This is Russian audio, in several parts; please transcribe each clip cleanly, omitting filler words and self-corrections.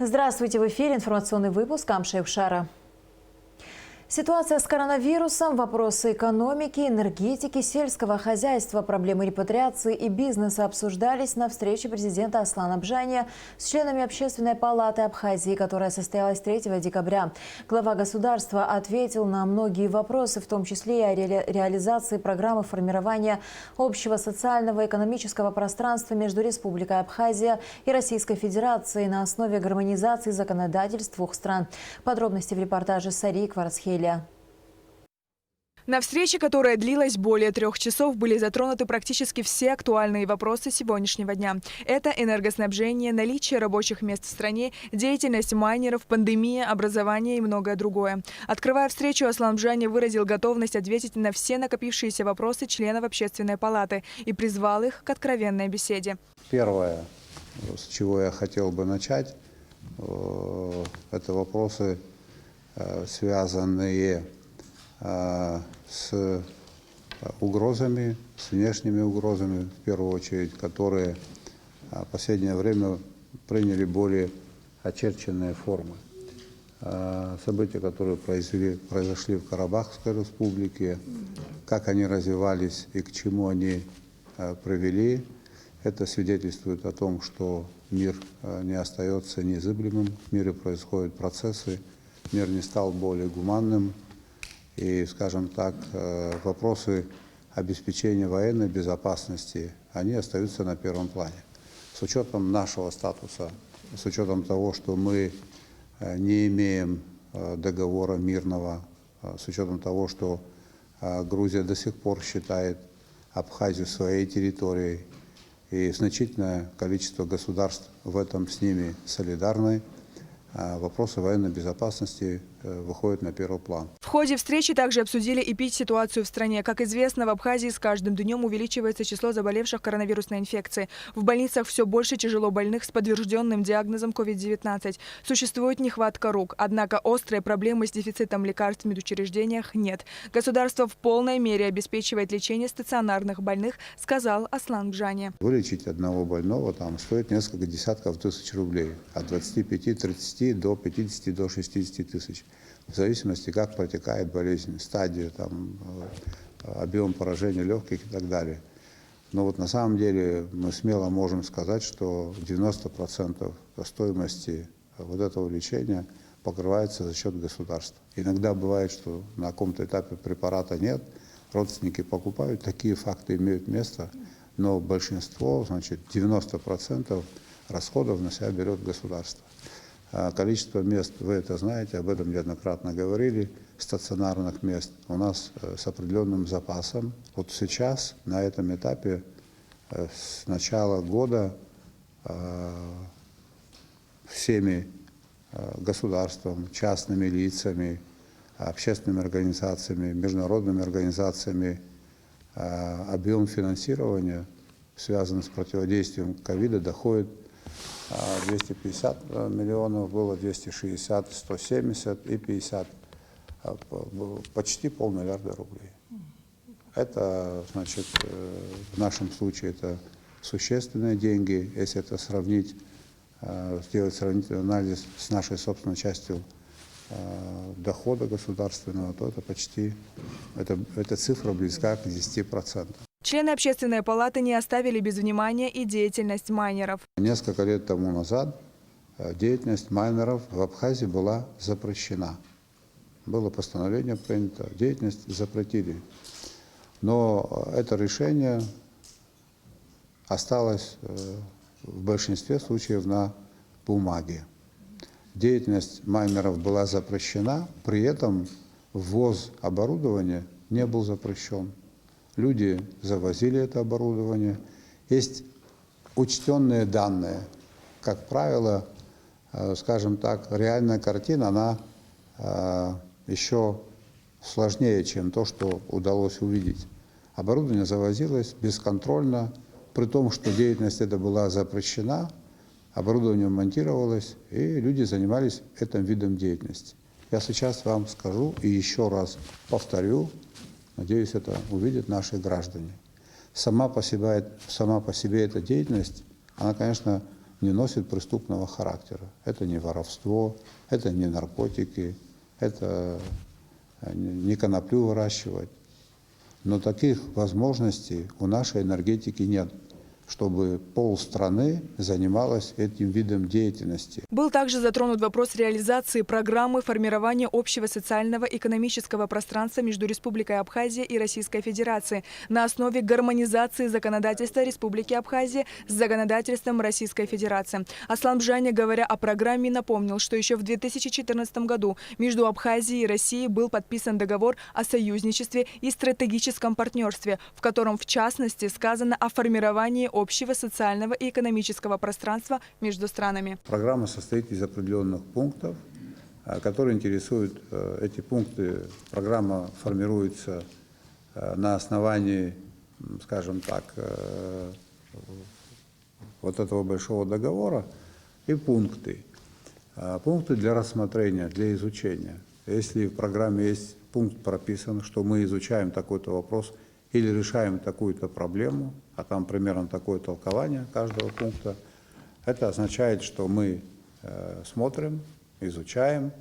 Здравствуйте, в эфире информационный выпуск Амшевшара. Ситуация с коронавирусом, вопросы экономики, энергетики, сельского хозяйства, проблемы репатриации и бизнеса обсуждались на встрече президента Аслана Бжания с членами Общественной палаты Абхазии, которая состоялась 3 декабря. Глава государства ответил на многие вопросы, в том числе и о реализации программы формирования общего социального и экономического пространства между Республикой Абхазия и Российской Федерацией на основе гармонизации законодательств двух стран. Подробности в репортаже Сари Кварцхелия. На встрече, которая длилась более 3 часов, были затронуты практически все актуальные вопросы сегодняшнего дня. Это энергоснабжение, наличие рабочих мест в стране, деятельность майнеров, пандемия, образование и многое другое. Открывая встречу, Аслан Бжания выразил готовность ответить на все накопившиеся вопросы членов Общественной палаты и призвал их к откровенной беседе. Первое, с чего я хотел бы начать, это вопросы, связанные с угрозами, с внешними угрозами, в первую очередь, которые в последнее время приняли более очерченные формы. События, которые произошли в Карабахской республике, как они развивались и к чему они привели, это свидетельствует о том, что мир не остается незыблемым, в мире происходят процессы, мир не стал более гуманным, и, скажем так, вопросы обеспечения военной безопасности, они остаются на первом плане. С учетом нашего статуса, с учетом того, что мы не имеем договора мирного, с учетом того, что Грузия до сих пор считает Абхазию своей территорией, и значительное количество государств в этом с ними солидарны, вопросы военной безопасности выходят на первый план. В ходе встречи также обсудили и ситуацию в стране. Как известно, в Абхазии с каждым днем увеличивается число заболевших коронавирусной инфекцией. В больницах все больше тяжело больных с подтвержденным диагнозом COVID-19. Существует нехватка рук. Однако острые проблемы с дефицитом лекарств в медучреждениях нет. Государство в полной мере обеспечивает лечение стационарных больных, сказал Аслан Бжания. Вылечить одного больного там стоит несколько десятков тысяч рублей. От 25-30 до 50 до 60 тысяч. В зависимости, как протекает болезнь, стадия, там, объем поражения легких и так далее. Но вот на самом деле мы смело можем сказать, что 90% стоимости вот этого лечения покрывается за счет государства. Иногда бывает, что на каком-то этапе препарата нет, родственники покупают, такие факты имеют место, но большинство, значит, 90% расходов на себя берет государство. Количество мест, вы это знаете, об этом неоднократно говорили, стационарных мест у нас с определенным запасом. Вот сейчас, на этом этапе, с начала года, всеми государством, частными лицами, общественными организациями, международными организациями объем финансирования, связанный с противодействием ковида, доходит 250 миллионов, было 260, 170 и 50, почти полмиллиарда рублей. Это, значит, в нашем случае это существенные деньги, если это сравнить, сделать сравнительный анализ с нашей собственной частью дохода государственного, то это почти, эта цифра близка к 10%. Члены Общественной палаты не оставили без внимания и деятельность майнеров. Несколько лет тому назад деятельность майнеров в Абхазии была запрещена. Было постановление принято, деятельность запретили. Но это решение осталось в большинстве случаев на бумаге. Деятельность майнеров была запрещена, при этом ввоз оборудования не был запрещен. Люди завозили это оборудование. Есть учтенные данные. Как правило, скажем так, реальная картина, она еще сложнее, чем то, что удалось увидеть. Оборудование завозилось бесконтрольно, при том, что деятельность эта была запрещена, оборудование монтировалось, и люди занимались этим видом деятельности. Я сейчас вам скажу и еще раз повторю, надеюсь, это увидят наши граждане. Сама по себе эта деятельность, она, конечно, не носит преступного характера. Это не воровство, это не наркотики, это не коноплю выращивать. Но таких возможностей у нашей энергетики нет, чтобы полстраны занималась этим видом деятельности. Был также затронут вопрос реализации программы формирования общего социального и экономического пространства между Республикой Абхазия и Российской Федерацией на основе гармонизации законодательства Республики Абхазия с законодательством Российской Федерации. Аслан Бжаня, говоря о программе, напомнил, что еще в 2014 году между Абхазией и Россией был подписан договор о союзничестве и стратегическом партнерстве, в котором в частности сказано о формировании общего социального и экономического пространства между странами. Программа состоит из определенных пунктов, которые интересуют эти пункты. Программа формируется на основании, скажем так, вот этого большого договора и пункты. Пункты для рассмотрения, для изучения. Если в программе есть пункт прописан, что мы изучаем такой-то вопрос или решаем такую-то проблему, а там примерно такое толкование каждого пункта, это означает, что мы смотрим, изучаем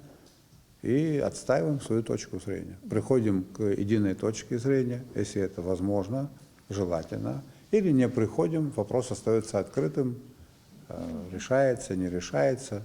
и отстаиваем свою точку зрения. Приходим к единой точке зрения, если это возможно, желательно, или не приходим, вопрос остается открытым, решается, не решается.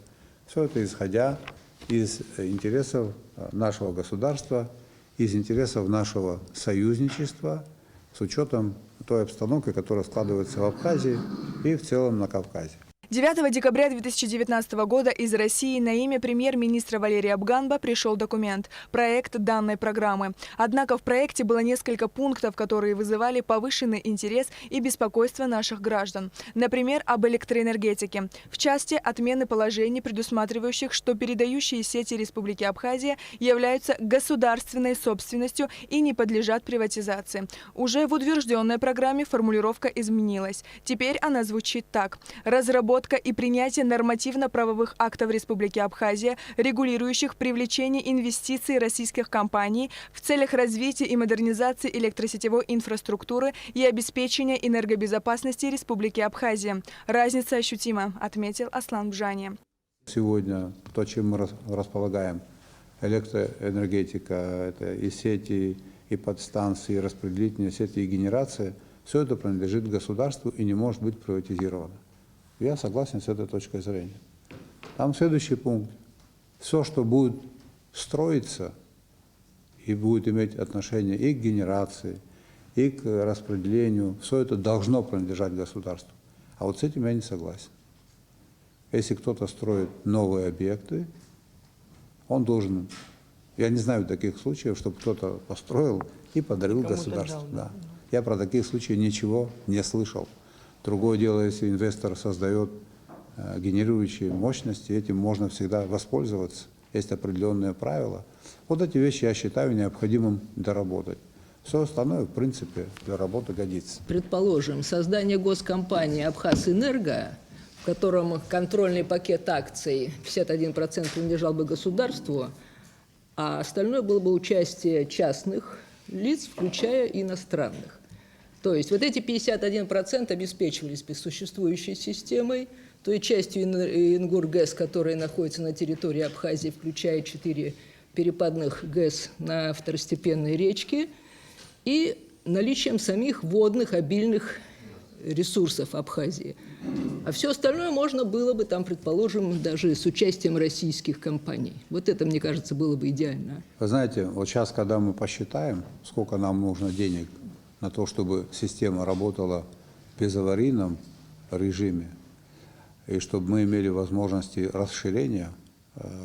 Все это исходя из интересов нашего государства, из интересов нашего союзничества, с учетом той обстановки, которая складывается в Абхазии и в целом на Кавказе. 9 декабря 2019 года из России на имя премьер-министра Валерия Абганба пришел документ – проект данной программы. Однако в проекте было несколько пунктов, которые вызывали повышенный интерес и беспокойство наших граждан. Например, об электроэнергетике. В части отмены положений, предусматривающих, что передающие сети Республики Абхазия являются государственной собственностью и не подлежат приватизации. Уже в утвержденной программе формулировка изменилась. Теперь она звучит так. Разработка и принятие нормативно-правовых актов Республики Абхазия, регулирующих привлечение инвестиций российских компаний в целях развития и модернизации электросетевой инфраструктуры и обеспечения энергобезопасности Республики Абхазия. Разница ощутима, отметил Аслан Бжаня. Сегодня то, чем мы располагаем, электроэнергетика, это и сети, и подстанции, и распределительные сети, и генерация, все это принадлежит государству и не может быть приватизировано. Я согласен с этой точкой зрения. Там следующий пункт. Все, что будет строиться и будет иметь отношение и к генерации, и к распределению, все это должно принадлежать государству. А вот с этим я не согласен. Если кто-то строит новые объекты, он должен... Я не знаю таких случаев, чтобы кто-то построил и подарил государству. Да. Я про такие случаи ничего не слышал. Другое дело, если инвестор создает генерирующие мощности, этим можно всегда воспользоваться. Есть определенные правила. Вот эти вещи я считаю необходимым доработать. Все остальное, в принципе, для работы годится. Предположим, создание госкомпании «Абхазэнерго», в котором контрольный пакет акций 51% принадлежал бы государству, а остальное было бы участие частных лиц, включая иностранных. То есть вот эти 51% обеспечивались бы существующей системой, той частью Ингургэс, которая находится на территории Абхазии, включая 4 перепадных ГЭС на второстепенной речке, и наличием самих водных обильных ресурсов Абхазии. А все остальное можно было бы, там, предположим, даже с участием российских компаний. Вот это, мне кажется, было бы идеально. Вы знаете, вот сейчас, когда мы посчитаем, сколько нам нужно денег на то, чтобы система работала в безаварийном режиме, и чтобы мы имели возможности расширения,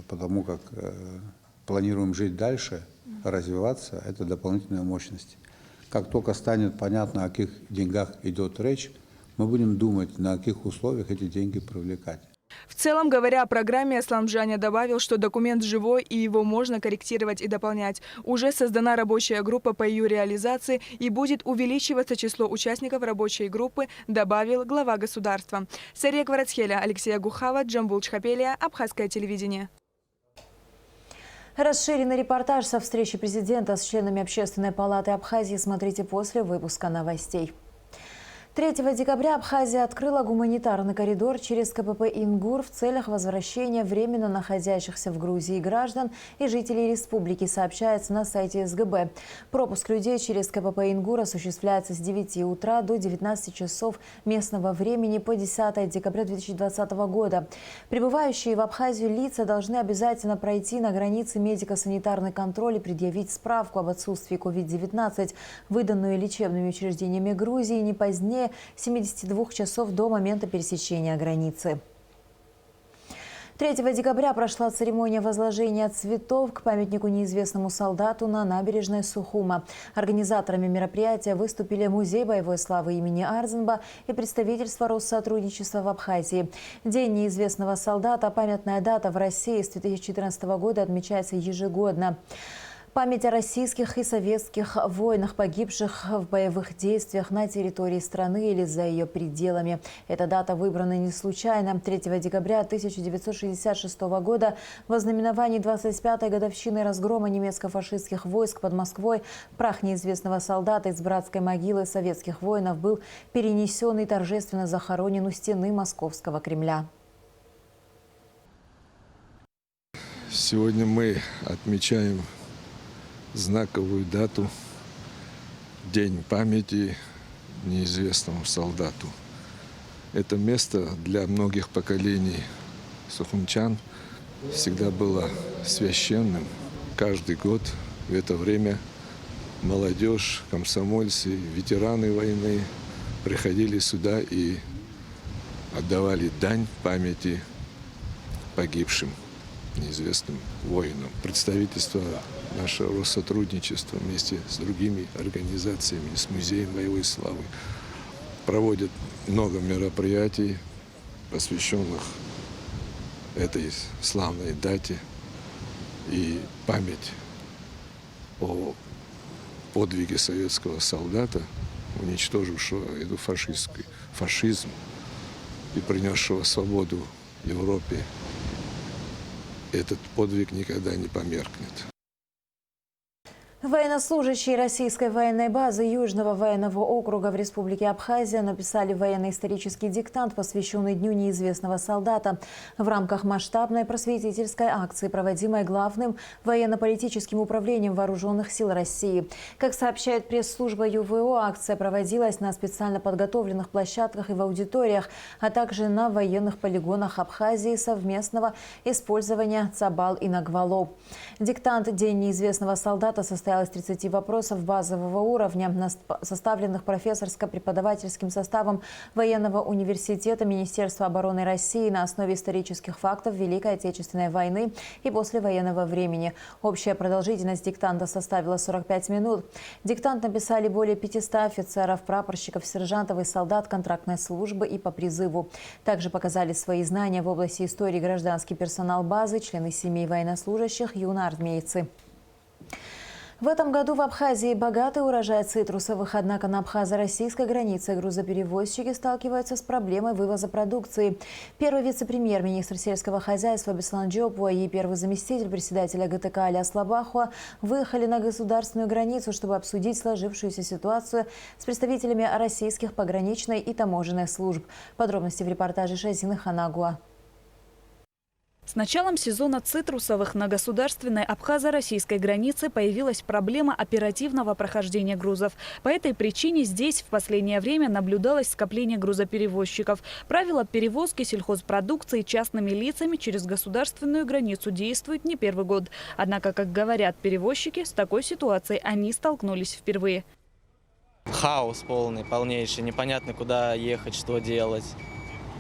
потому как планируем жить дальше, развиваться, это дополнительные мощности. Как только станет понятно, о каких деньгах идет речь, мы будем думать, на каких условиях эти деньги привлекать. В целом, говоря о программе, Аслан Бжаня добавил, что документ живой и его можно корректировать и дополнять. Уже создана рабочая группа по ее реализации и будет увеличиваться число участников рабочей группы, добавил глава государства. Сария Кварацхеля, Алексея Гухава, Джамбул Чхапелия, Абхазское телевидение. Расширенный репортаж со встречи президента с членами Общественной палаты Абхазии смотрите после выпуска новостей. 3 декабря Абхазия открыла гуманитарный коридор через КПП «Ингур» в целях возвращения временно находящихся в Грузии граждан и жителей республики, сообщается на сайте СГБ. Пропуск людей через КПП «Ингур» осуществляется с 9 утра до 19 часов местного времени по 10 декабря 2020 года. Прибывающие в Абхазию лица должны обязательно пройти на границе медико-санитарный контроль и предъявить справку об отсутствии COVID-19, выданную лечебными учреждениями Грузии не позднее 72 часов до момента пересечения границы. 3 декабря прошла церемония возложения цветов к памятнику неизвестному солдату на набережной Сухума. Организаторами мероприятия выступили Музей боевой славы имени Арзенба и представительство Россотрудничества в Абхазии. День неизвестного солдата – памятная дата в России с 2014 года, отмечается ежегодно. Память о российских и советских воинах, погибших в боевых действиях на территории страны или за ее пределами. Эта дата выбрана не случайно. 3 декабря 1966 года в ознаменовании 25-й годовщины разгрома немецко-фашистских войск под Москвой прах неизвестного солдата из братской могилы советских воинов был перенесен и торжественно захоронен у стены Московского Кремля. Сегодня мы отмечаем знаковую дату, День памяти неизвестному солдату. Это место для многих поколений сухумчан всегда было священным. Каждый год в это время молодежь, комсомольцы, ветераны войны приходили сюда и отдавали дань памяти погибшим неизвестным воинам. Представительство нашего Россотрудничества вместе с другими организациями, с Музеем боевой славы проводят много мероприятий, посвященных этой славной дате. И память о подвиге советского солдата, уничтожившего эту фашизм и принесшего свободу Европе, этот подвиг никогда не померкнет. Военнослужащие российской военной базы Южного военного округа в Республике Абхазия написали военно-исторический диктант, посвященный Дню неизвестного солдата. В рамках масштабной просветительской акции, проводимой Главным военно-политическим управлением Вооруженных сил России. Как сообщает пресс-служба ЮВО, акция проводилась на специально подготовленных площадках и в аудиториях, а также на военных полигонах Абхазии совместного использования Цабал и Нагвало. Диктант «День неизвестного солдата» состоял из 30 вопросов базового уровня, составленных профессорско-преподавательским составом Военного университета Министерства обороны России на основе исторических фактов Великой Отечественной войны и послевоенного времени. Общая продолжительность диктанта составила 45 минут. Диктант написали более 500 офицеров, прапорщиков, сержантов и солдат контрактной службы и по призыву. Также показали свои знания в области истории гражданский персонал базы, члены семей военнослужащих, юноармейцы. В этом году в Абхазии богатый урожай цитрусовых, однако на абхазо-российской границе грузоперевозчики сталкиваются с проблемой вывоза продукции. Первый вице-премьер-министр сельского хозяйства Беслан Джопуа и первый заместитель председателя ГТК Аляс Лабахуа выехали на государственную границу, чтобы обсудить сложившуюся ситуацию с представителями российских пограничной и таможенных служб. Подробности в репортаже Шазины Ханагуа. С началом сезона цитрусовых на государственной абхазо-российской границе появилась проблема оперативного прохождения грузов. По этой причине здесь в последнее время наблюдалось скопление грузоперевозчиков. Правила перевозки сельхозпродукции частными лицами через государственную границу действуют не первый год. Однако, как говорят перевозчики, с такой ситуацией они столкнулись впервые. Хаос полнейший, непонятно, куда ехать, что делать.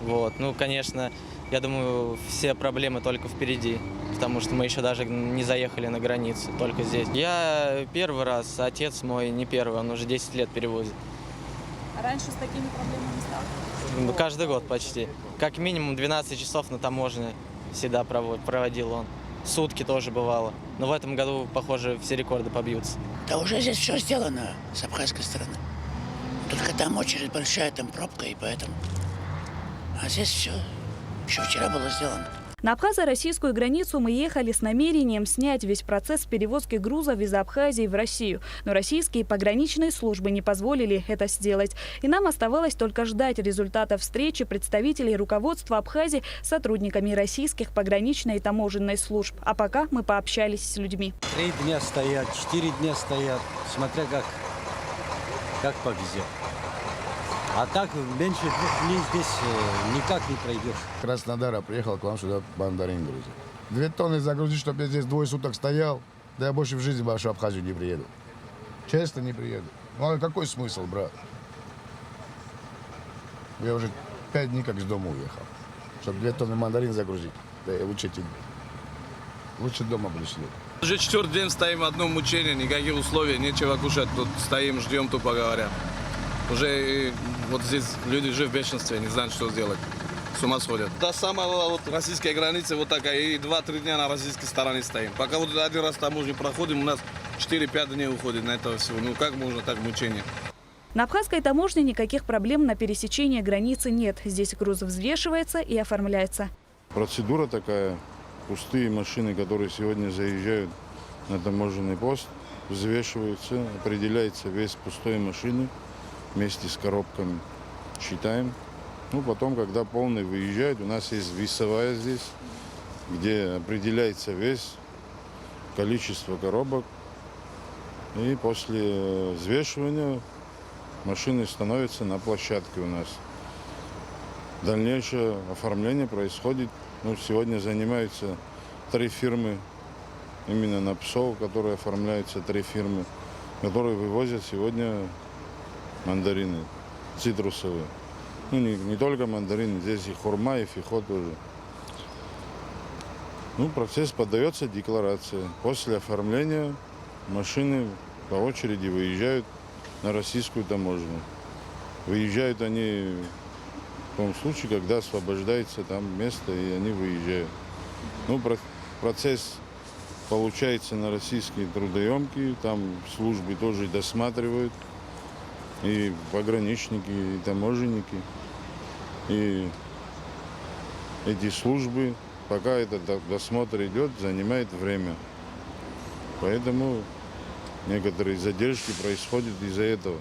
Вот. Ну, конечно, я думаю, все проблемы только впереди, потому что мы еще даже не заехали на границу, только здесь. Я первый раз, отец мой не первый, он уже 10 лет перевозит. А раньше с такими проблемами сталкивались? Ну, каждый год почти. Как минимум 12 часов на таможне всегда проводил он. Сутки тоже бывало. Но в этом году, похоже, все рекорды побьются. Да уже здесь все сделано с абхазской стороны. Только там очередь большая, там пробка, и поэтому... А здесь все еще вчера было сделано. На абхазо-российскую границу мы ехали с намерением снять весь процесс перевозки грузов из Абхазии в Россию. Но российские пограничные службы не позволили это сделать. И нам оставалось только ждать результатов встречи представителей руководства Абхазии с сотрудниками российских пограничной и таможенной служб. А пока мы пообщались с людьми. 3 дня стоят, 4 дня стоят, смотря как повезет. А так меньше 2 дней здесь никак не пройдешь. Краснодара приехал к вам сюда мандарин грузить. 2 тонны загрузить, чтобы я здесь 2 суток стоял, да я больше в жизни в вашу Абхазию не приеду. Честно не приеду. Ну а какой смысл, брат? Я уже 5 дней как с дома уехал. Чтобы 2 тонны мандарин загрузить. Да я лучше дома буду сидеть. Уже 4-й день стоим, одно мучение, никаких условий, нечего кушать. Тут стоим, ждем, тупо говоря. Уже вот здесь люди уже в бешенстве, не знают, что сделать. С ума сходят. До самого вот российской границы вот такая, и 2-3 дня на российской стороне стоим. Пока вот один раз таможню проходим, у нас 4-5 дней уходит на это все. Ну как можно так мучение? На абхазской таможне никаких проблем на пересечении границы нет. Здесь груз взвешивается и оформляется. Процедура такая. Пустые машины, которые сегодня заезжают на таможенный пост, взвешиваются, определяется вес пустой машины вместе с коробками. Считаем. Ну, потом, когда полный выезжает, у нас есть весовая здесь, где определяется вес, количество коробок. И после взвешивания машины становятся на площадке у нас. Дальнейшее оформление происходит. Ну, сегодня занимаются 3 фирмы, именно на ПСО, которые оформляются 3 фирмы, которые вывозят сегодня мандарины цитрусовые. Ну, не только мандарины, здесь и хурма, и фихо тоже. Ну, процесс подается декларация. После оформления машины по очереди выезжают на российскую таможню. Выезжают они в том случае, когда освобождается там место, и они выезжают. Ну, процесс получается на российские трудоемкие, там службы тоже досматривают, и пограничники, и таможенники. И эти службы, пока этот досмотр идет, занимает время. Поэтому некоторые задержки происходят из-за этого.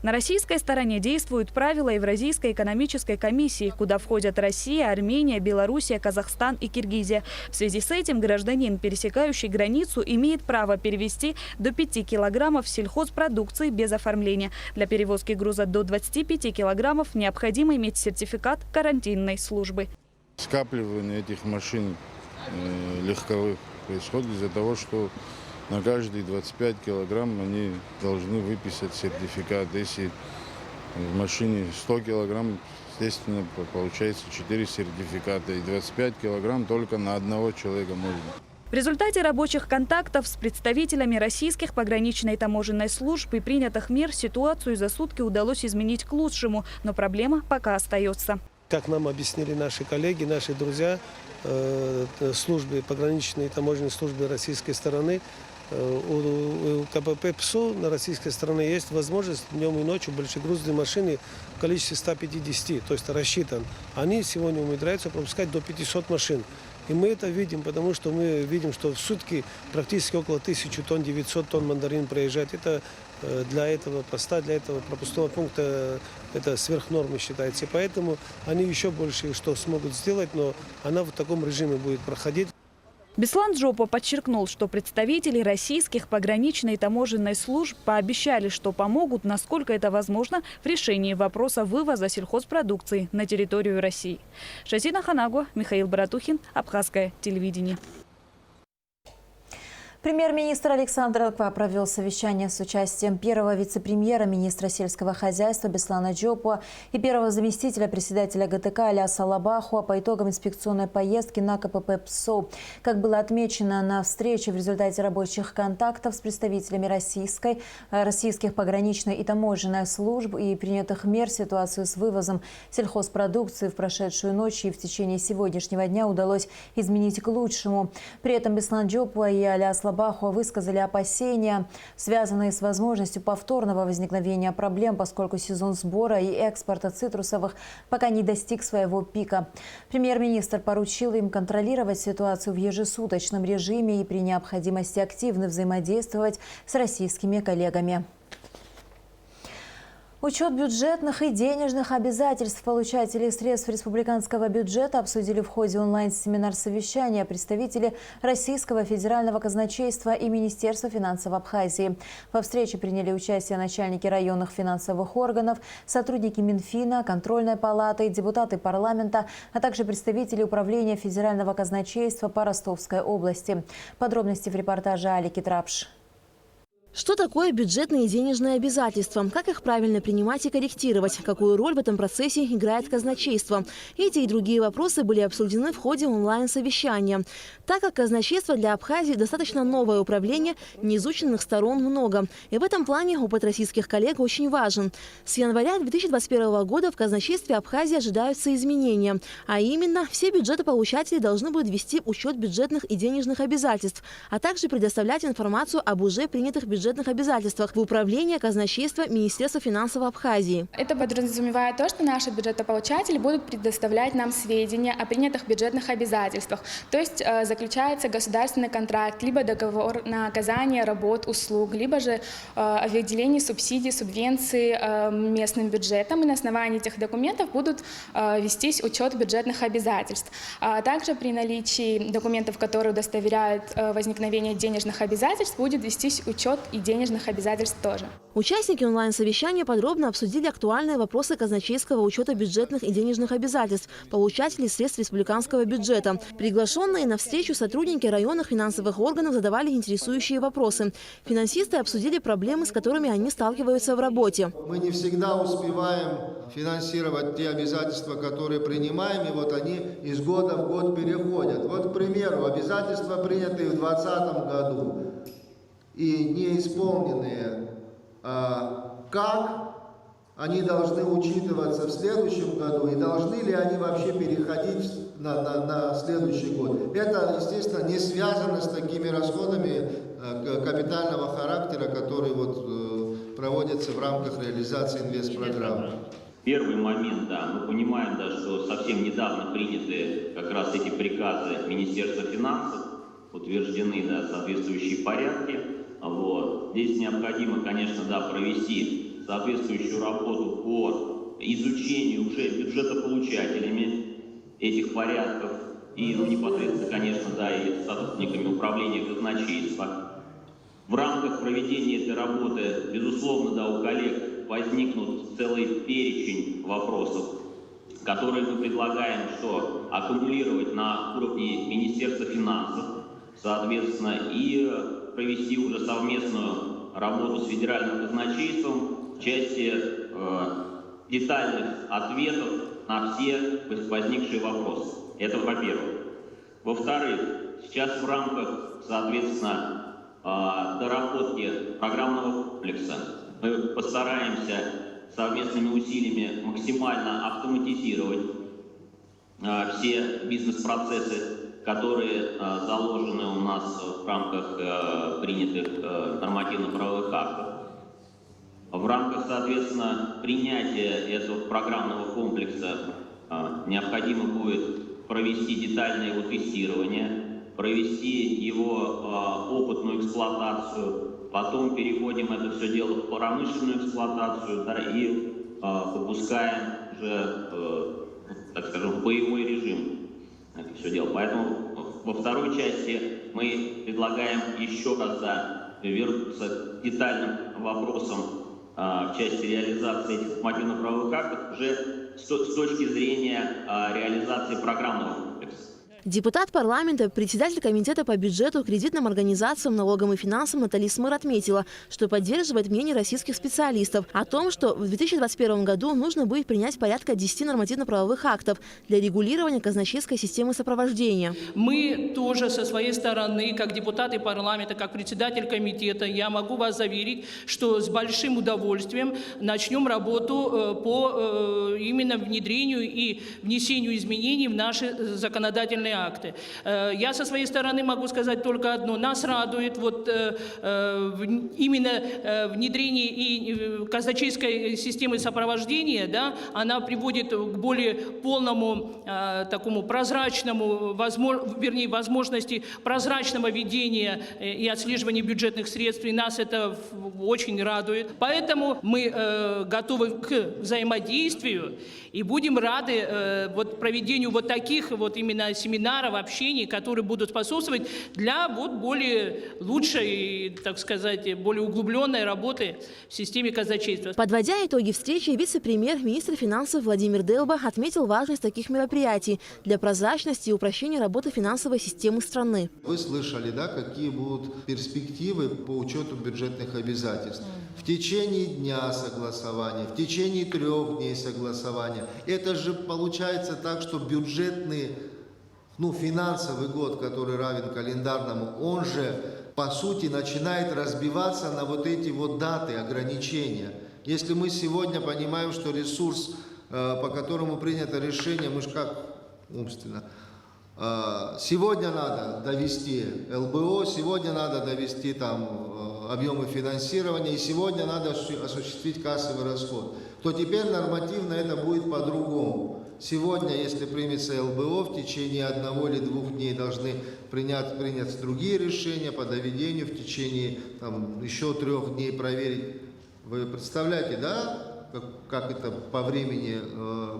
На российской стороне действуют правила Евразийской экономической комиссии, куда входят Россия, Армения, Белоруссия, Казахстан и Киргизия. В связи с этим гражданин, пересекающий границу, имеет право перевезти до 5 килограммов сельхозпродукции без оформления. Для перевозки груза до 25 килограммов необходимо иметь сертификат карантинной службы. Скапливание этих машин легковых происходит из-за того, что на каждые 25 килограмм они должны выписать сертификат. Если в машине 100 килограмм, естественно, получается 4 сертификата. И 25 килограмм только на одного человека можно. В результате рабочих контактов с представителями российских пограничной и таможенной служб и принятых мер ситуацию за сутки удалось изменить к лучшему, но проблема пока остается. Как нам объяснили наши коллеги, наши друзья, службы, пограничной и таможенной службы российской стороны, у КПП ПСО на российской стороне есть возможность днем и ночью большегрузные машины в количестве 150, то есть рассчитан. Они сегодня умудряются пропускать до 500 машин. И мы это видим, потому что мы видим, что в сутки практически около 1000 тонн, 900 тонн мандарин проезжает. Это для этого поста, для этого пропускного пункта это сверхнормы считается. И поэтому они еще больше что смогут сделать, но она в таком режиме будет проходить. Беслан Джопо подчеркнул, что представители российских пограничной и таможенной служб пообещали, что помогут, насколько это возможно, в решении вопроса вывоза сельхозпродукции на территорию России. Шазина Ханагу, Михаил Братухин, Абхазское телевидение. Премьер-министр Александр Лыква провел совещание с участием первого вице-премьера, министра сельского хозяйства Беслана Джопо и первого заместителя председателя ГТК Аляса Лабахуа по итогам инспекционной поездки на КПП ПСО. Как было отмечено на встрече, в результате рабочих контактов с представителями российских пограничной и таможенной служб и принятых мер ситуацию с вывозом сельхозпродукции в прошедшую ночь и в течение сегодняшнего дня удалось изменить к лучшему. При этом Беслан Джопо и Аляс Лабахуа Баху высказали опасения, связанные с возможностью повторного возникновения проблем, поскольку сезон сбора и экспорта цитрусовых пока не достиг своего пика. Премьер-министр поручил им контролировать ситуацию в ежесуточном режиме и при необходимости активно взаимодействовать с российскими коллегами. Учет бюджетных и денежных обязательств получателей средств республиканского бюджета обсудили в ходе онлайн-семинар-совещания представители Российского федерального казначейства и Министерства финансов Абхазии. Во встрече приняли участие начальники районных финансовых органов, сотрудники Минфина, контрольной палаты, депутаты парламента, а также представители Управления федерального казначейства по Ростовской области. Подробности в репортаже Алики Трапш. Что такое бюджетные и денежные обязательства? Как их правильно принимать и корректировать? Какую роль в этом процессе играет казначейство? Эти и другие вопросы были обсуждены в ходе онлайн-совещания. Так как казначейство для Абхазии достаточно новое управление, неизученных сторон много. И в этом плане опыт российских коллег очень важен. С января 2021 года в казначействе Абхазии ожидаются изменения. А именно, все бюджетополучатели должны будут вести учет бюджетных и денежных обязательств, а также предоставлять информацию об уже принятых бюджетных обязательствах в Управление казначейства Министерства финансов Абхазии. Это подразумевает то, что наши бюджетополучатели будут предоставлять нам сведения о принятых бюджетных обязательствах. То есть заключается государственный контракт, либо договор на оказание работ, услуг, либо же о выделении субсидий, субвенций местным бюджетам. И на основании этих документов будут вестись учет бюджетных обязательств. Также при наличии документов, которые удостоверяют возникновение денежных обязательств, будет вестись учет и денежных обязательств тоже. Участники онлайн-совещания подробно обсудили актуальные вопросы казначейского учета бюджетных и денежных обязательств получателей средств республиканского бюджета. Приглашенные на встречу сотрудники районных финансовых органов задавали интересующие вопросы. Финансисты обсудили проблемы, с которыми они сталкиваются в работе. Мы не всегда успеваем финансировать те обязательства, которые принимаем, и вот они из года в год переходят. Вот, к примеру, обязательства, принятые в 2020 году, и неисполненные, как они должны учитываться в следующем году и должны ли они вообще переходить на следующий год. Это, естественно, не связано с такими расходами капитального характера, которые вот проводятся в рамках реализации инвестпрограммы. Первый момент, да, мы понимаем, да, что совсем недавно приняты как раз эти приказы Министерства финансов, утверждены, да, соответствующие порядки. Вот. Здесь необходимо, конечно, да, провести соответствующую работу по изучению уже бюджетополучателями этих порядков и непосредственно, конечно, да, и сотрудниками управления казначейства. В рамках проведения этой работы, безусловно, да, у коллег возникнут целый перечень вопросов, которые мы предлагаем, что аккумулировать на уровне Министерства финансов, соответственно, и провести уже совместную работу с федеральным казначейством в части детальных ответов на все возникшие вопросы. Это во-первых. Во-вторых, сейчас в рамках, соответственно, доработки программного комплекса мы постараемся совместными усилиями максимально автоматизировать все бизнес-процессы, которые заложены у нас в рамках принятых нормативно-правовых актов. В рамках, соответственно, принятия этого программного комплекса необходимо будет провести детальное его тестирование, провести его опытную эксплуатацию, потом переходим это все дело в промышленную эксплуатацию, да, и выпускаем уже, так скажем, в боевой режим это все дело. Поэтому во второй части мы предлагаем еще раз вернуться к детальным вопросам в части реализации этих нормативно-правовых актов уже с точки зрения реализации программного комплекса. Депутат парламента, председатель комитета по бюджету, кредитным организациям, налогам и финансам Наталья Смыр отметила, что поддерживает мнение российских специалистов о том, что в 2021 году нужно будет принять порядка 10 нормативно-правовых актов для регулирования казначейской системы сопровождения. Мы тоже со своей стороны, как депутаты парламента, как председатель комитета, я могу вас заверить, что с большим удовольствием начнем работу по именно внедрению и внесению изменений в наши законодательные бюджетные акты. Я со своей стороны могу сказать только одно. Нас радует именно внедрение и казначейской системы сопровождения, да, она приводит к более полному такому прозрачному, возможности прозрачного ведения и отслеживания бюджетных средств, и нас это очень радует. Поэтому мы готовы к взаимодействию и будем рады проведению таких именно семинаров, общений, которые будут способствовать для более лучшей, так сказать, более углубленной работы в системе казначейства. Подводя итоги встречи, вице-премьер-министр финансов Владимир Делба отметил важность таких мероприятий для прозрачности и упрощения работы финансовой системы страны. Вы слышали, да, какие будут перспективы по учету бюджетных обязательств. В течение дня согласования, в течение 3 дней согласования. Это же получается так, что бюджетный, финансовый год, который равен календарному, он же, по сути, начинает разбиваться на эти даты ограничения. Если мы сегодня понимаем, что ресурс, по которому принято решение, мы же как умственно, сегодня надо довести ЛБО, сегодня надо довести объемы финансирования, и сегодня надо осуществить кассовый расход, то теперь нормативно это будет по-другому. Сегодня, если примется ЛБО, в течение 1 или 2 дней должны приняться другие решения по доведению, в течение еще 3 дней проверить. Вы представляете, да, как это по времени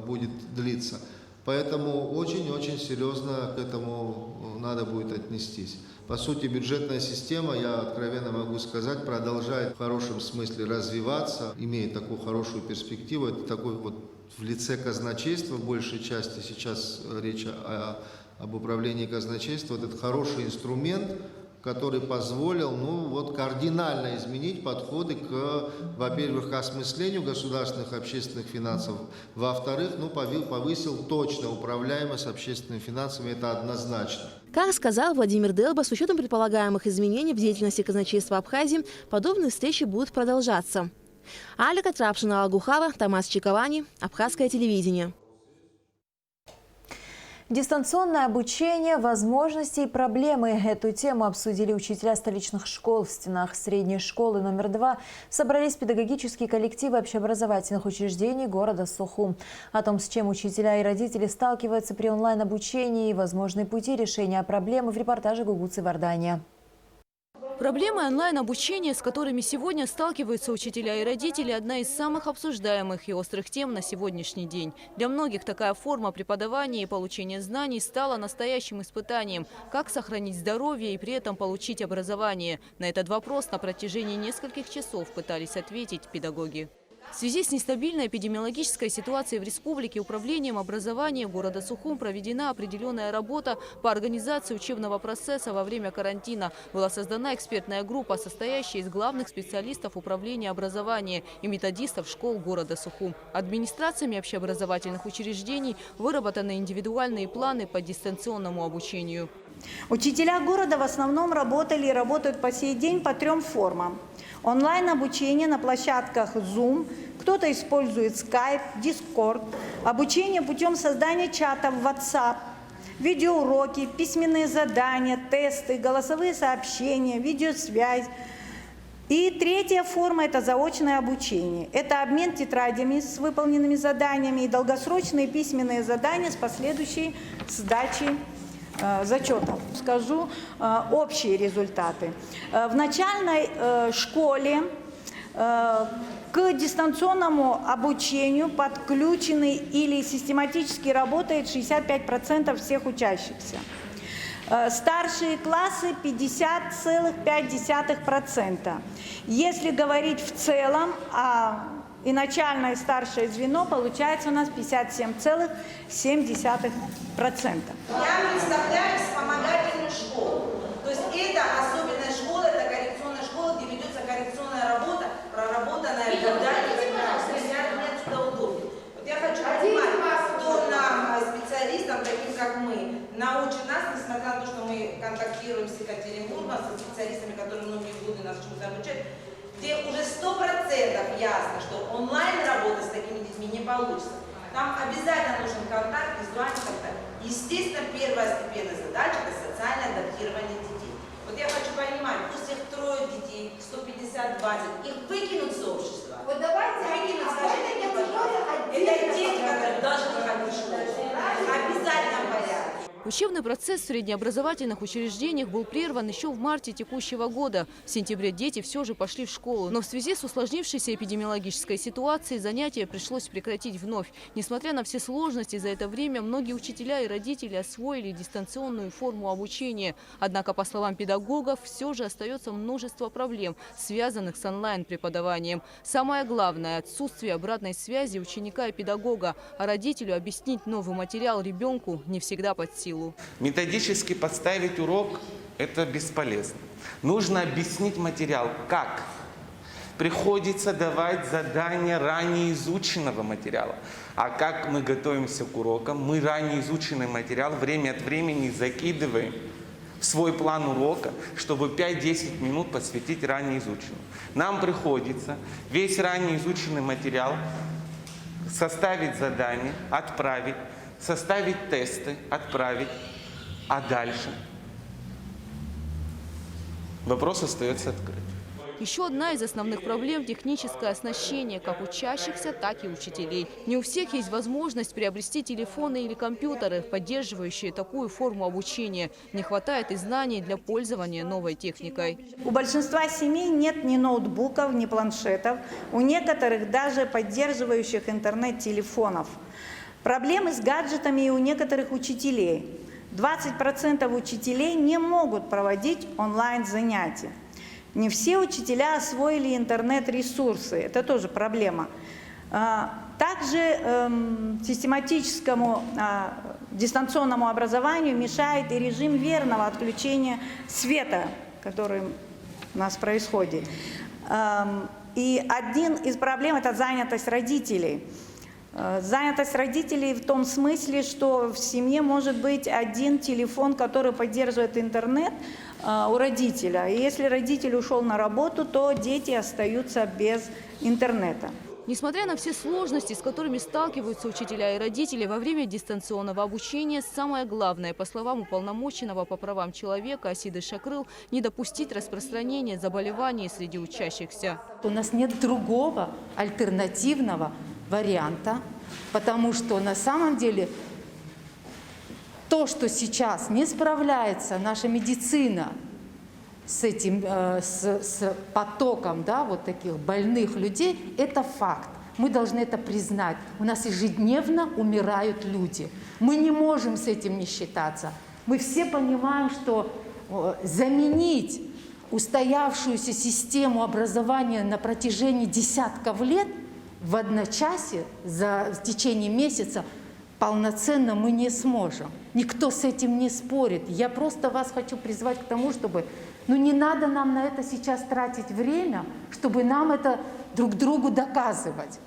будет длиться? Поэтому очень-очень серьезно к этому надо будет отнестись. По сути, бюджетная система, я откровенно могу сказать, продолжает в хорошем смысле развиваться, имеет такую хорошую перспективу. Это такой в лице казначейства, в большей части сейчас речь об управлении казначейством, этот хороший инструмент, который позволил кардинально изменить подходы к, во-первых, осмыслению государственных общественных финансов, во-вторых, повысил точно управляемость общественными финансами, это однозначно. Как сказал Владимир Делба, с учетом предполагаемых изменений в деятельности казначейства Абхазии, подобные встречи будут продолжаться. Алика Трапшина, Алгухава, Тамас Чиковани, Абхазское телевидение. Дистанционное обучение, возможности и проблемы. Эту тему обсудили учителя столичных школ. В стенах средней школы номер 2 собрались педагогические коллективы общеобразовательных учреждений города Сухум. О том, с чем учителя и родители сталкиваются при онлайн-обучении и возможные пути решения проблемы, в репортаже Гугуцы Вардания. Проблемы онлайн-обучения, с которыми сегодня сталкиваются учителя и родители, одна из самых обсуждаемых и острых тем на сегодняшний день. Для многих такая форма преподавания и получения знаний стала настоящим испытанием. Как сохранить здоровье и при этом получить образование? На этот вопрос на протяжении нескольких часов пытались ответить педагоги. В связи с нестабильной эпидемиологической ситуацией в республике управлением образования города Сухум проведена определенная работа по организации учебного процесса во время карантина. Была создана экспертная группа, состоящая из главных специалистов управления образования и методистов школ города Сухум. Администрациями общеобразовательных учреждений выработаны индивидуальные планы по дистанционному обучению. Учителя города в основном работали и работают по сей день по 3 формам. Онлайн-обучение на площадках Zoom, кто-то использует Skype, Discord, обучение путем создания чатов WhatsApp, видеоуроки, письменные задания, тесты, голосовые сообщения, видеосвязь. И 3 форма – это заочное обучение. Это обмен тетрадями с выполненными заданиями и долгосрочные письменные задания с последующей сдачей зачетов. Скажу общие результаты. В начальной школе к дистанционному обучению подключены или систематически работает 65% всех учащихся. Старшие классы 50,5%. Если говорить в целом, и начальное и старшее звено, получается у нас 57,7%. Я представляю вспомогательную школу. То есть это особенная школа, это коррекционная школа, где ведется коррекционная работа, проработанная годами. Мне отсюда удобнее. Вот я хочу понимать, кто нам, специалистам, таким как мы, научит нас, несмотря на то, что мы контактируем с Екатеринбургом, со специалистами, которые многие годы нас чему-то обучают, где уже 100% ясно, что онлайн работа с такими детьми не получится. Там обязательно нужен контакт, визуальный контакт. Естественно, первостепенная задача – это социальное адаптирование детей. Вот я хочу понимать, пусть их 3 детей, 150, 20, их выкинут с общества. Вот давайте выкинуть, скажите мне, пожалуйста, это дети, которые должны ходить в школу. Обязательно порядке. Учебный процесс в среднеобразовательных учреждениях был прерван еще в марте текущего года. В сентябре дети все же пошли в школу. Но в связи с усложнившейся эпидемиологической ситуацией занятия пришлось прекратить вновь. Несмотря на все сложности, за это время многие учителя и родители освоили дистанционную форму обучения. Однако, по словам педагогов, все же остается множество проблем, связанных с онлайн-преподаванием. Самое главное – отсутствие обратной связи ученика и педагога. А родителю объяснить новый материал ребенку не всегда под силу. Методически подставить урок – это бесполезно. Нужно объяснить материал. Как? Приходится давать задания ранее изученного материала. А как мы готовимся к урокам? Мы ранее изученный материал время от времени закидываем в свой план урока, чтобы 5-10 минут посвятить ранее изученному. Нам приходится весь ранее изученный материал составить задание, отправить, составить тесты, отправить, а дальше вопрос остается открытым. Еще одна из основных проблем – техническое оснащение как учащихся, так и учителей. Не у всех есть возможность приобрести телефоны или компьютеры, поддерживающие такую форму обучения. Не хватает и знаний для пользования новой техникой. У большинства семей нет ни ноутбуков, ни планшетов, у некоторых даже поддерживающих интернет-телефонов. Проблемы с гаджетами и у некоторых учителей. 20% учителей не могут проводить онлайн-занятия. Не все учителя освоили интернет-ресурсы. Это тоже проблема. Также систематическому дистанционному образованию мешает и режим верного отключения света, который у нас происходит. И один из проблем – это занятость родителей. Занятость родителей в том смысле, что в семье может быть один телефон, который поддерживает интернет у родителя. И если родитель ушел на работу, то дети остаются без интернета. Несмотря на все сложности, с которыми сталкиваются учителя и родители во время дистанционного обучения, самое главное, по словам уполномоченного по правам человека Асиды Шакрыл, не допустить распространения заболеваний среди учащихся. У нас нет другого альтернативного варианта, потому что на самом деле то, что сейчас не справляется наша медицина с этим с потоком, да, вот таких больных людей, это факт. Мы должны это признать. У нас ежедневно умирают люди. Мы не можем с этим не считаться. Мы все понимаем, что заменить устоявшуюся систему образования на протяжении десятков лет в одночасье, в течение месяца, полноценно мы не сможем. Никто с этим не спорит. Я просто вас хочу призвать к тому, чтобы не надо нам на это сейчас тратить время, чтобы нам это друг другу доказывать.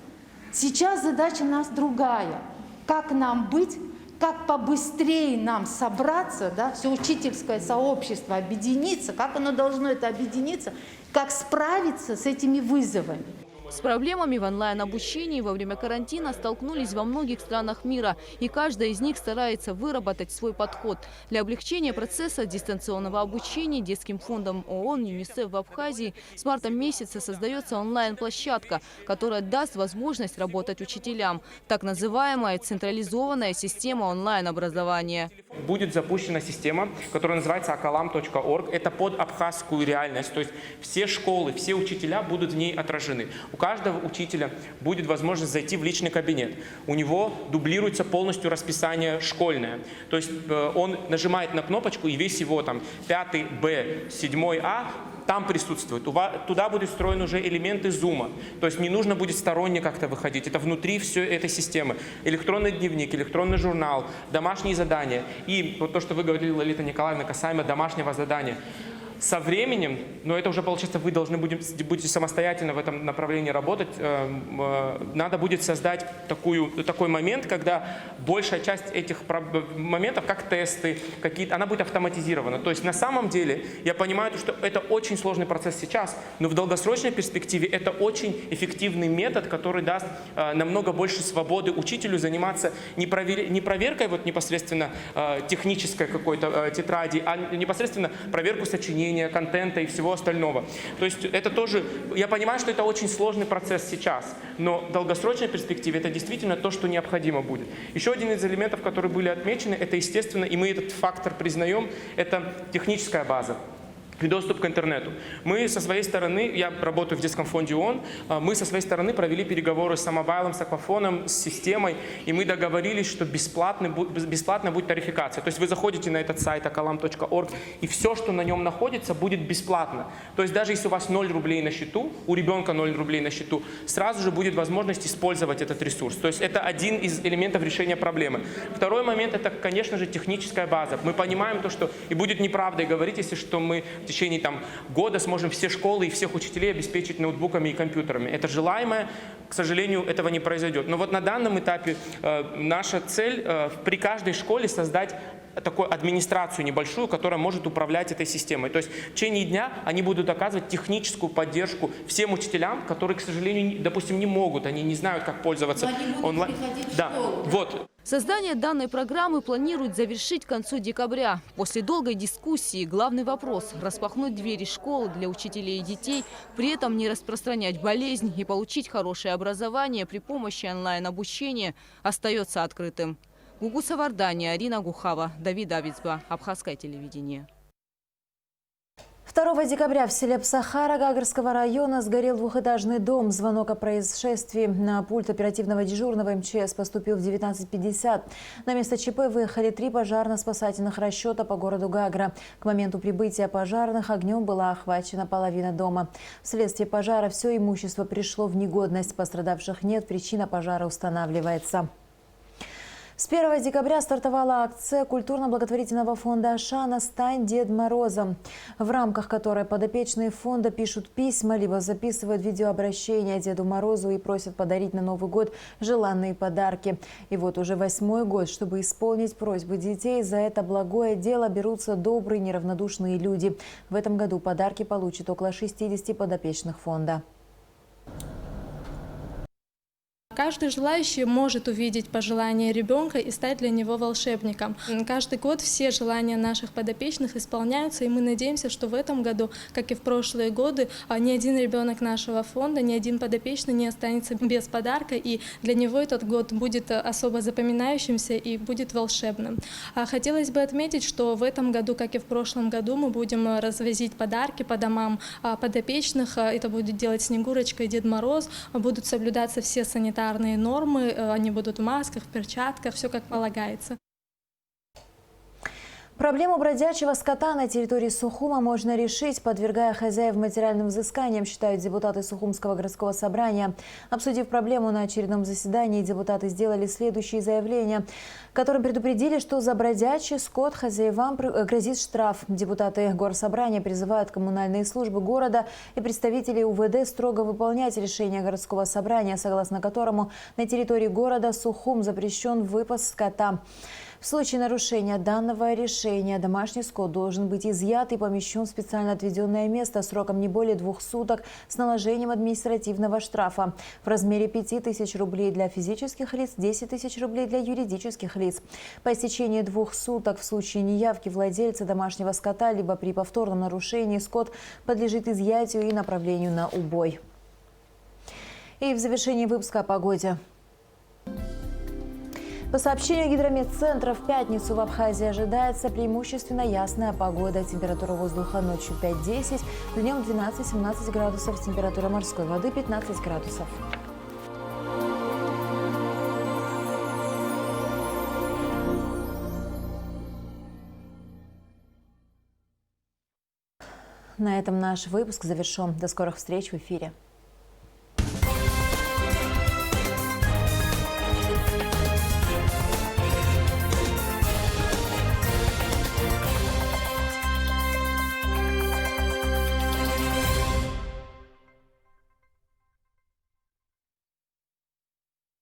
Сейчас задача у нас другая. Как нам быть, как побыстрее нам собраться, да, все учительское сообщество объединиться, как оно должно это объединиться, как справиться с этими вызовами. С проблемами в онлайн-обучении во время карантина столкнулись во многих странах мира, и каждая из них старается выработать свой подход. Для облегчения процесса дистанционного обучения Детским фондом ООН ЮНИСЕФ в Абхазии с марта месяца создается онлайн-площадка, которая даст возможность работать учителям. Так называемая централизованная система онлайн-образования. Будет запущена система, которая называется akalam.org. Это под абхазскую реальность, то есть все школы, все учителя будут в ней отражены. У каждого учителя будет возможность зайти в личный кабинет. У него дублируется полностью расписание школьное. То есть он нажимает на кнопочку, и весь его там 5Б, 7А там присутствует. Туда будут встроены уже элементы зума. То есть не нужно будет сторонне как-то выходить. Это внутри всей этой системы. Электронный дневник, электронный журнал, домашние задания. И вот то, что вы говорили, Лолита Николаевна, касаемо домашнего задания. со временем, но это уже получается, вы должны будете самостоятельно в этом направлении работать, надо будет создать такой момент, когда большая часть этих моментов, как тесты, она будет автоматизирована. То есть на самом деле я понимаю, что это очень сложный процесс сейчас, но в долгосрочной перспективе это очень эффективный метод, который даст намного больше свободы учителю заниматься не проверкой вот непосредственно технической какой-то тетради, а непосредственно проверку сочинения, контента и всего остального. То есть это тоже, я понимаю, что это очень сложный процесс сейчас, но в долгосрочной перспективе это действительно то, что необходимо будет. Еще один из элементов, которые были отмечены, это естественно, и мы этот фактор признаем, это техническая база и доступ к интернету. Мы со своей стороны, я работаю в детском фонде ООН, мы со своей стороны провели переговоры с Самобайлом, с Аквафоном, с системой, и мы договорились, что бесплатно будет тарификация. То есть вы заходите на этот сайт akalam.org, и все, что на нем находится, будет бесплатно. То есть даже если у вас 0 рублей на счету, у ребенка 0 рублей на счету, сразу же будет возможность использовать этот ресурс. То есть это один из элементов решения проблемы. Второй момент, это, конечно же, техническая база. Мы понимаем то, что, и будет неправдой говорить, если что мы в течение года сможем все школы и всех учителей обеспечить ноутбуками и компьютерами. Это желаемое, к сожалению, этого не произойдет. Но вот на данном этапе наша цель при каждой школе создать такую администрацию небольшую, которая может управлять этой системой. То есть в течение дня они будут оказывать техническую поддержку всем учителям, которые, к сожалению, допустим, не могут, они не знают, как пользоваться онлайн. Да, вот. Создание данной программы планируют завершить к концу декабря. После долгой дискуссии главный вопрос – распахнуть двери школы для учителей и детей, при этом не распространять болезнь и получить хорошее образование при помощи онлайн-обучения – остается открытым. Гугу Савардания, Арина Гухава, Давид Авицба, Абхазское телевидение. 2 декабря в селе Псахара Гагарского района сгорел двухэтажный дом. Звонок о происшествии на пульт оперативного дежурного МЧС поступил в 19:50. На место ЧП выехали 3 пожарно-спасательных расчета по городу Гагра. К моменту прибытия пожарных огнем была охвачена половина дома. Вследствие пожара все имущество пришло в негодность. Пострадавших нет, причина пожара устанавливается. С 1 декабря стартовала акция культурно-благотворительного фонда «Ашана «Стань Дед Морозом», в рамках которой подопечные фонда пишут письма, либо записывают видеообращения Деду Морозу и просят подарить на Новый год желанные подарки. И вот уже 8-й год, чтобы исполнить просьбы детей, за это благое дело берутся добрые, неравнодушные люди. В этом году подарки получат около 60 подопечных фонда. Каждый желающий может увидеть пожелания ребенка и стать для него волшебником. Каждый год все желания наших подопечных исполняются, и мы надеемся, что в этом году, как и в прошлые годы, ни один ребенок нашего фонда, ни один подопечный не останется без подарка, и для него этот год будет особо запоминающимся и будет волшебным. Хотелось бы отметить, что в этом году, как и в прошлом году, мы будем развозить подарки по домам подопечных. Это будет делать Снегурочка и Дед Мороз. Будут соблюдаться все санитарные нормы, они будут в масках, в перчатках, все как полагается. Проблему бродячего скота на территории Сухума можно решить, подвергая хозяев материальным взысканиям, считают депутаты Сухумского городского собрания. Обсудив проблему на очередном заседании, депутаты сделали следующие заявления, которым предупредили, что за бродячий скот хозяевам грозит штраф. Депутаты горсобрания призывают коммунальные службы города и представителей УВД строго выполнять решение городского собрания, согласно которому на территории города Сухум запрещен выпас скота. В случае нарушения данного решения домашний скот должен быть изъят и помещен в специально отведенное место сроком не более 2 суток с наложением административного штрафа в размере 5000 рублей для физических лиц, 10 000 рублей для юридических лиц. По истечении 2 суток в случае неявки владельца домашнего скота либо при повторном нарушении скот подлежит изъятию и направлению на убой. И в завершении выпуска о погоде. По сообщению Гидрометцентра, в пятницу в Абхазии ожидается преимущественно ясная погода. Температура воздуха ночью 5-10, днем 12-17 градусов, температура морской воды 15 градусов. На этом наш выпуск завершен. До скорых встреч в эфире.